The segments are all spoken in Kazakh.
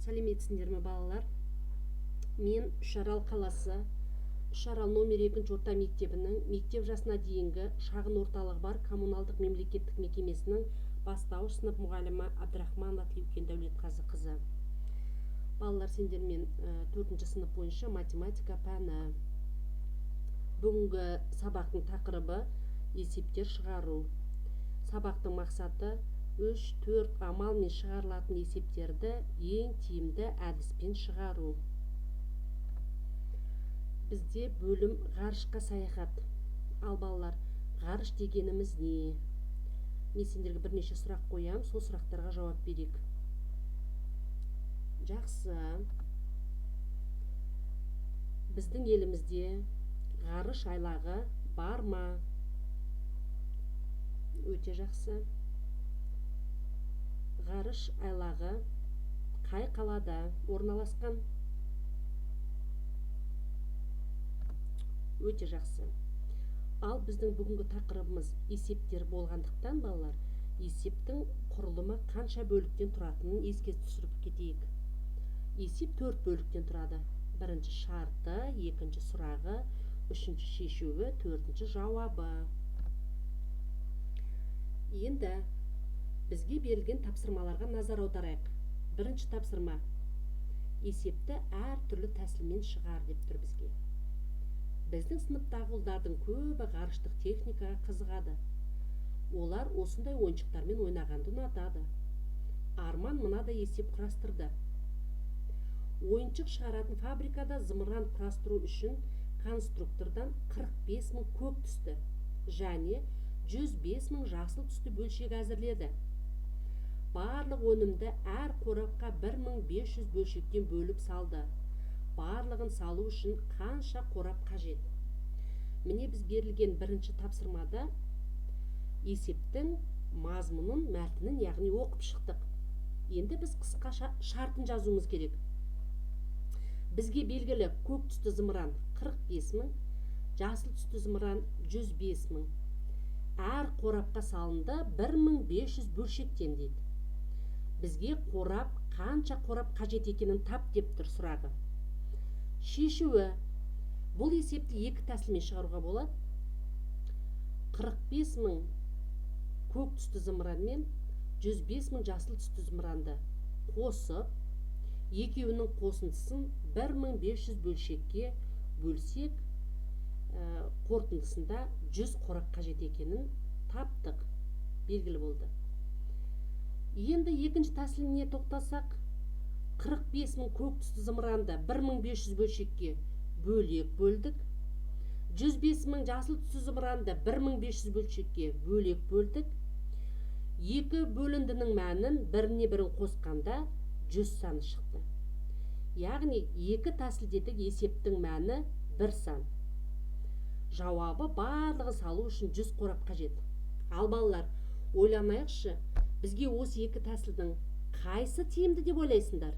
Сәлеметсіңдер ме балалар? Мен Үшарал қаласы, Үшарал номер 2 орта мектебінің мектеп жасына дейінгі шағын орталығы бар коммуналдық мемлекеттік мекемесінің бастауыш сынып мұғалімі Абдрахманова Тілеукен Дәулетқазы қызы. Балалар, сендермен 4-ші сынып бойынша математика пәні. Бүгінгі сабақтың тақырыбы есептер шығару. Сабақтың мақсаты 3-4 амалмен шығарылатын есептерді ең тиімді әдіспен шығару. Бізде бөлім ғарышқа саяхат. Ал балалар, ғарыш дегеніміз не? Мен сендерге бірнеше сұрақ қоям, сол сұрақтарға жауап берейік. Жақсы. Біздің елімізде ғарыш айлағы бар ма? Өте жақсы. Ғарыш айлағы қай қалада орналасқан? Өте жақсы. Ал біздің бүгінгі тақырыбымыз есептер болғандықтан, балалар, есептің құрылымы қанша бөліктен тұратынын еске түсіріп кетейік. Есеп 4 бөліктен тұрады. Бірінші шарты, екінші сұрағы, үшінші шешуі, төртінші жауабы. Енді бізге берілген тапсырмаларға назар аударайық. Бірінші тапсырма: есепті әр түрлі тәсілмен шығар деп тұр бізге. Біздің сыныптағы ұлдардың көбі ғарыштық техникаға қызығады. Олар осындай ойыншықтармен ойнағанды ұнатады. Арман мынадай есеп құрастырды. Ойыншық шығаратын фабрикада зымыран құрастыру үшін конструктордан 45 000 көк түсті және 105 000 жасыл түсті бөлшек әзірледі. Барлық өнімді әр қорапқа 1500 бөлшектен бөліп салды. Барлығын салу үшін қанша қорап қажет? Міне біз берілген бірінші тапсырмада есептің мазмұнын, мәтінін, яғни оқып шықтық. Енді біз қысқаша шартын жазуымыз керек. Бізге белгілі көк түсті зымыран 45 000, жасыл түсті зымыран 105 000. Әр қорапқа салынды 1500 бөлшектен дейді. Бізге қорап, қанша қорап қажет екенін тап деп тұр сұрағы. Шешуі: бұл есепті екі тәсілмен шығаруға болады. 45 000 көк түсті зымыран мен 105 000 жасыл түсті зымыранды қосып, екеуінің қосындысын 1500 бөлшекке бөлсек, қорытындысында 100 қорап қажет екенін таптық, белгілі болды. Енді екінші тәсіліне тоқтасақ, 45 000 көк түсті зымыранды 1500 бөлшекке бөлек бөлдік. 105 000 жасыл түсті зымыранды 1500 бөлшекке бөлек бөлдік. Екі бөліндінің мәнін біріне бірін қосқанда 100 саны шықты. Яғни екі тәсілдегі есептің мәні 1 сан. Жауабы барлығы салу үшін 100 қорап қажет. Ал балалар, ойланайықшы, бізге осы екі тәсілдің қайсы тиімді деп ойлайсыңдар?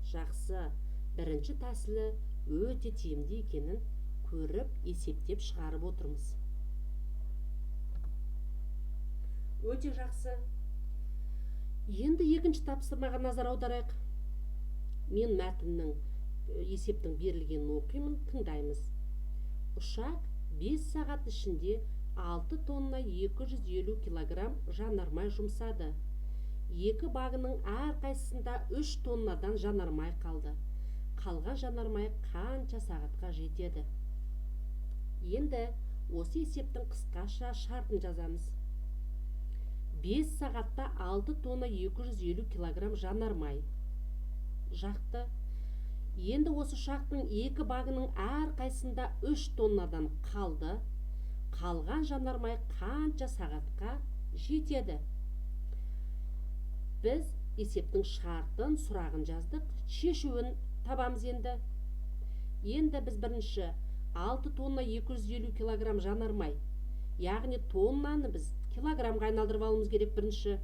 Жақсы, бірінші тәсілі өте тиімді екенін көріп, есептеп шығарып отырмыз. Өте жақсы. Енді екінші тапсырмаға назар аударайық. Мен мәтіннің есептің берілгенін оқимын, тыңдаймыз. Ұшақ 5 сағат ішінде 6 тонна 250 килограмм жанармай жұмсады. Екі багының әр қайсысында 3 тоннадан жанармай қалды. Қалған жанармай қанша сағатқа жетеді? Енді осы есептің қысқаша шартын жазамыз. 5 сағатта 6 тонна 250 килограмм жанармай жақты. Енді осы ұшақтың екі багының әр қайсында 3 тоннадан қалды. Қалған жанармай қанша сағатқа жетеді? Біз есептің шартын, сұрағын жаздық, шешуін табамыз енді. Енді біз бірінші 6 тонна 250 килограмм жанармай, яғни тоннаны біз килограммға айналдырып алуымыз керек бірінші.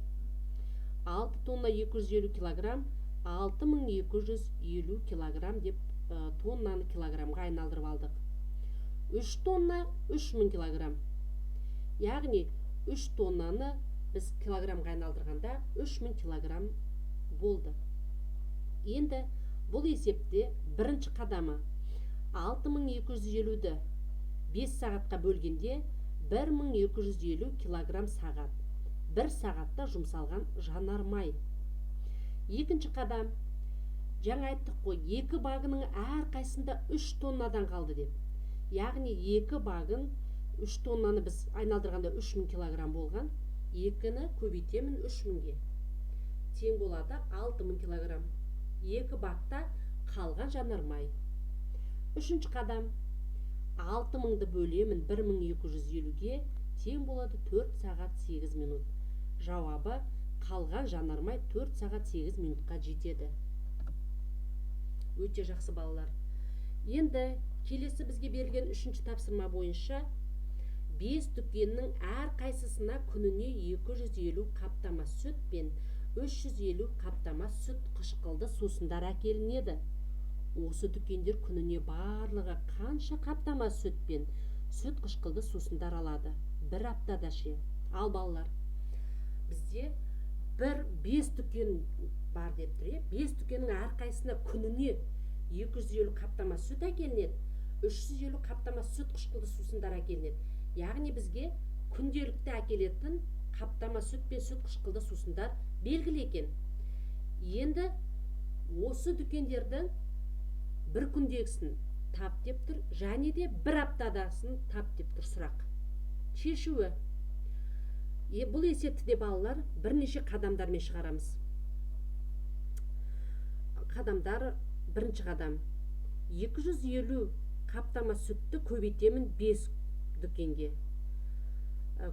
6 тонна 250 килограмм, 6250 килограмм деп тоннаны килограммға айналдырып алдық. 3 тонна 3000 килограмм. Яғни 3 тоннаны біз килограммға айналдырғанда 3000 килограмм болды. Енді бұл есепте бірінші қадамы 6250-ді 5 сағатқа бөлгенде 1250 килограмм сағат. 1 сағатта жұмсалған жанармай. Екінші қадам, жаңа айттық қой, 2 багының әр қайсында 3 тоннадан қалды деп. Яғни 2 багын 3 тоннаны біз айналдырғанда 3000 килограмм болған. 2-ні көбейтемін 3000-ге. Тең болады 6000 килограмм. 2 бакта қалған жанармай. Үшінші қадам, 6000-ды бөлемін 1250-ге, тең болады 4 сағат 8 минут. Жауабы қалған жанармай 4 сағат 8 минутқа жетеді. Өте жақсы балалар. Енді келесі бізге берілген үшінші тапсырма бойынша 5 дүкеннің әр қайсысына күніне 250 қаптама сүт пен 350 қаптама сүт қышқылды сусындар әкелінеді. Осы дүкендер күніне барлығы қанша қаптама сүт пен сүт қышқылды сусындар алады? Бір аптада ше. Ал балалар, бізде 5 дүкен бар деп тұр. 5 дүкеннің әр қайсысына күніне 250 қаптама сүт әкелінеді, 350 қаптама сүт қышқылды сусындар әкелінеді. Яғни бізге күнделікті әкелетін қаптама сүт пен сүт қышқылды сусындар белгілі екен. Енді осы дүкендердің бір күндегісін тап деп тұр, және де бір аптадасын тап деп тұр сұрақ. Шешуі. Бұл есепті де балалар бірнеше қадамдармен шығарамыз. Қадамдар, бірінші қадам. 250 қаптама сүтті көбейтемін 5 дүкенге.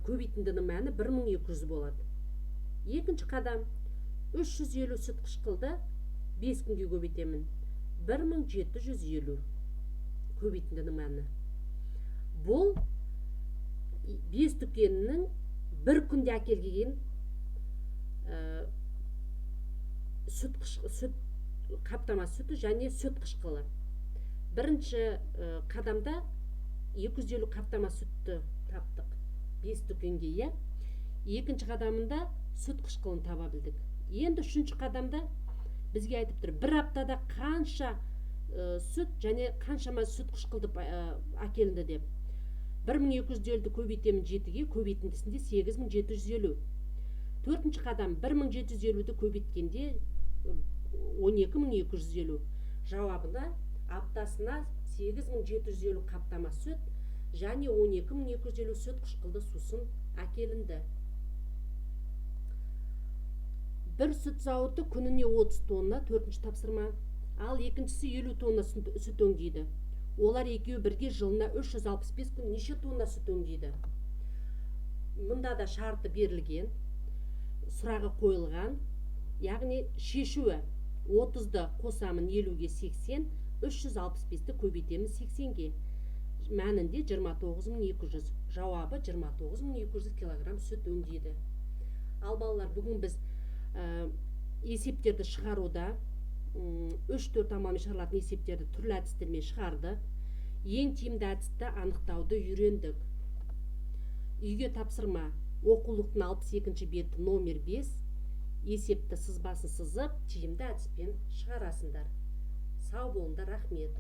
Көбейтіндінің мәні 1200 болады. Екінші қадам, 350 сүт қышқылды 5 күнге көбейтемін. 1750 көбейтіндінің мәні. Бұл 5 дүкенінің бір күнде әкелген қаптама сүті және сүт қышқылы. Бірінші қадамда 250 қаптама сүтті таптық 5 дүкенге. Екінші қадамында сүт қышқылын таба білдік. Енді үшінші қадамда бізге айтып тұр, бір аптада қанша сүт және қаншама сүт қышқылды әкелінді деп. 1250-ді көбейтемін 7-ге, көбейтіндісінде 8750. Төртінші қадам, 1750-ді көбейткенде 12250. Жауабында аптасына 8750 қаптама сүт және 12250 сүт қышқылды сусын әкелінді. Бір сүт зауыты күніне 30 тонна, төртінші тапсырма. Ал екіншісі 50 тонна сүт өңдейді. Олар екеуі бірге жылына 365 күн неше тонна сүт өңдейді? Мұнда да шарты берілген, сұрағы қойылған. Яғни шешуі 30-ды қосамын 50-ге 80, 365-ті көбейтемін 80-ге. Мәнінде 29200. Жауабы 29200 килограмм сүт өңдейді. Ал балалар, бүгін біз есептерді шығаруда 3-4 амалмен шығарылатын есептерді түрлі әдістермен шығарды. Ең тиімді әдісті анықтауды үйрендік. Үйге тапсырма. Оқулықтың 62-ші беті номер 5. Есепті сызбасын сызып, тиімді әдіспен шығарасыңдар. Сау болыңдар, рахмет.